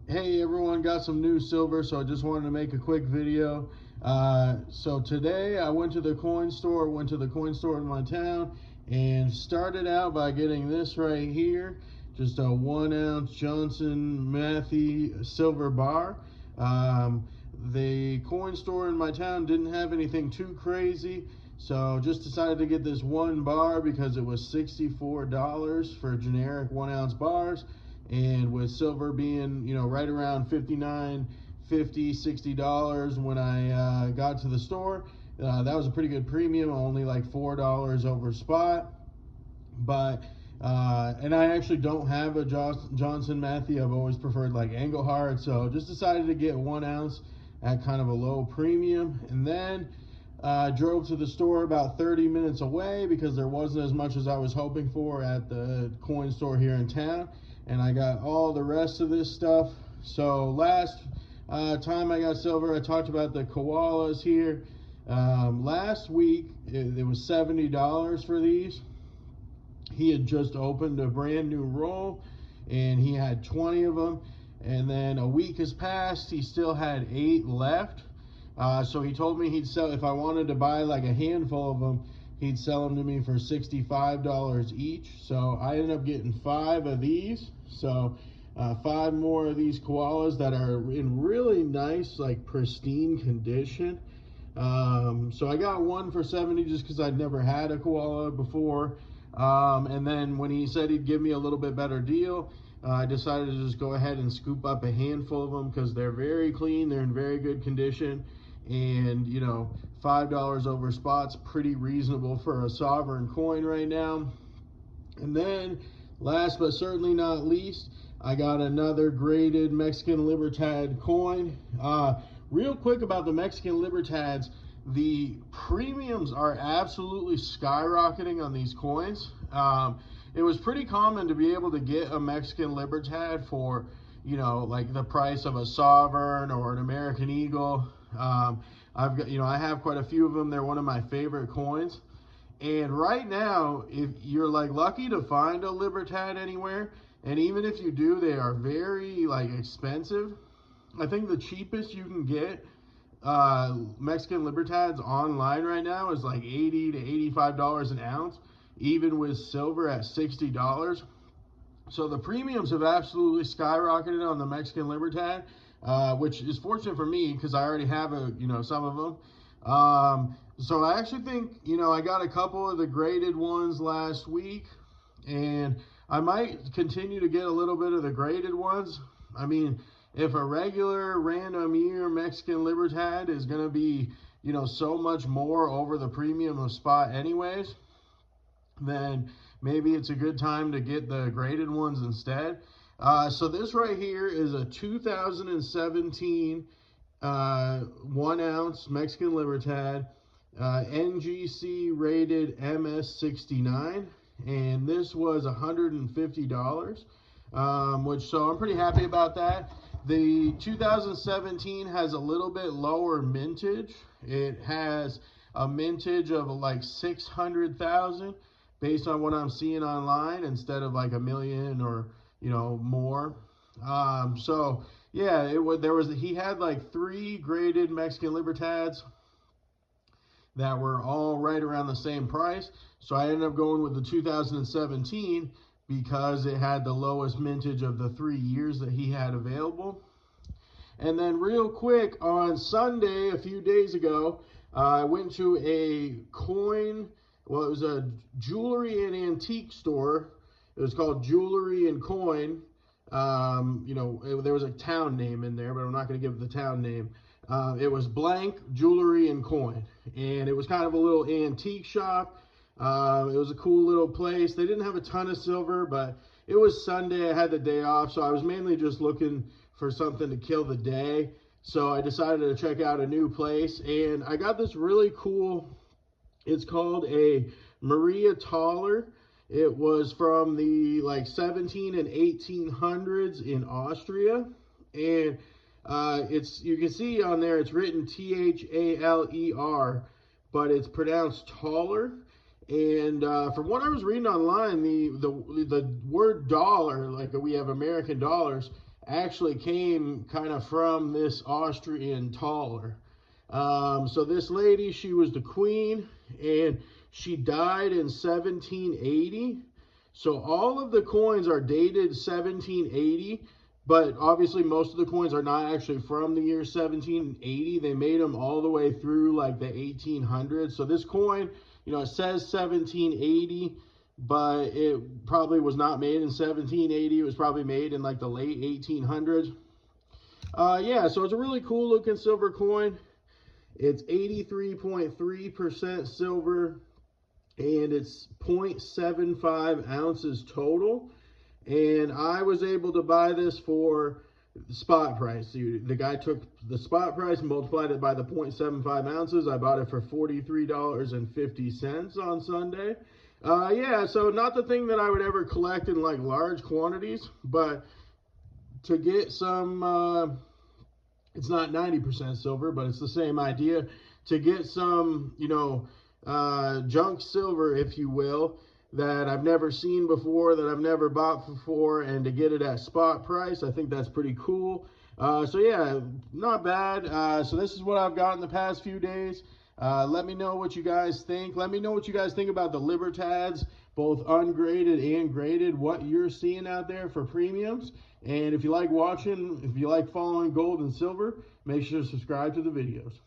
Hey everyone, got some new silver, so I just wanted to make a quick video. So today I went to the coin store, in my town, and started out by getting this right here, just a 1 ounce Johnson Matthey silver bar. The coin store in my town didn't have anything too crazy, so just decided to get this one bar because it was $64 for generic 1 ounce bars, and with silver being right around 59, 50, $60 when I got to the store, that was a pretty good premium, only like $4 over spot. But and I actually don't have a Johnson Matthey. I've always preferred like Engelhardt, so just decided to get 1 ounce at kind of a low premium. And then drove to the store about 30 minutes away because there wasn't as much as I was hoping for at the coin store here in town, and I got all the rest of this stuff. So last time I got silver, I talked about the koalas here. Last week it was $70 for these. He had just opened a brand new roll and he had 20 of them, and then a week has passed, he still had 8 left. So he told me he'd sell, if I wanted to buy like a handful of them, he'd sell them to me for $65 each. So I ended up getting 5 of these. So 5 more of these koalas that are in really nice, like pristine condition. So I got one for 70 just because I'd never had a koala before. And then when he said he'd give me a little bit better deal, I decided to just go ahead and scoop up a handful of them because they're very clean, they're in very good condition, and $5 over spot's pretty reasonable for a sovereign coin right now. And then last but certainly not least, I got another graded Mexican Libertad coin. Real quick about the Mexican Libertads, the premiums are absolutely skyrocketing on these coins. It was pretty common to be able to get a Mexican Libertad for, like the price of a sovereign or an American Eagle. I have quite a few of them. They're one of my favorite coins. And right now, if you're like lucky to find a Libertad anywhere, and even if you do, they are very like expensive. I think the cheapest you can get Mexican Libertads online right now is like $80 to $85 an ounce, even with silver at $60. So the premiums have absolutely skyrocketed on the Mexican Libertad, which is fortunate for me because I already have some of them. So I actually think, I got a couple of the graded ones last week, and I might continue to get a little bit of the graded ones. I mean, if a regular random year Mexican Libertad is going to be, so much more over the premium of spot anyways, then maybe it's a good time to get the graded ones instead. So this right here is a 2017 1 ounce Mexican Libertad, NGC rated MS69, and this was $150, so I'm pretty happy about that. The 2017 has a little bit lower mintage. It has a mintage of like 600,000 based on what I'm seeing online, instead of like a million or more. So yeah, he had like 3 graded Mexican Libertads that were all right around the same price. So I ended up going with the 2017 because it had the lowest mintage of the 3 years that he had available. And then real quick, on Sunday, a few days ago, I went to it was a jewelry and antique store. It was called Jewelry and Coin. There was a town name in there, but I'm not going to give the town name. It was blank Jewelry and Coin, and it was kind of a little antique shop. It was a cool little place. They didn't have a ton of silver, but it was Sunday. I had the day off, so I was mainly just looking for something to kill the day. So I decided to check out a new place, and I got this really cool, it's called a Maria Thaler. It was from the like 17 and 1800s in Austria, and you can see on there it's written Thaler, but it's pronounced taller. And from what I was reading online, the word dollar, like we have American dollars, actually came kind of from this Austrian Thaler. So this lady, she was the queen, and she died in 1780. So all of the coins are dated 1780, but obviously most of the coins are not actually from the year 1780. They made them all the way through like the 1800s. So this coin, you know, it says 1780, but it probably was not made in 1780. It was probably made in like the late 1800s. Yeah, so it's a really cool looking silver coin. It's 83.3% silver, and it's 0.75 ounces total. And I was able to buy this for spot price. The guy took the spot price and multiplied it by the 0.75 ounces. I bought it for $43.50 on Sunday. Yeah, so not the thing that I would ever collect in like large quantities, but to get some, it's not 90% silver, but it's the same idea. To get some, you know, junk silver, if you will, that I've never seen before, that I've never bought before, and to get it at spot price, I think that's pretty cool. So yeah, not bad. So this is what I've got in the past few days. Let me know what you guys think. Let me know what you guys think about the Libertads, both ungraded and graded, what you're seeing out there for premiums. And if you like watching, if you like following gold and silver, make sure to subscribe to the videos.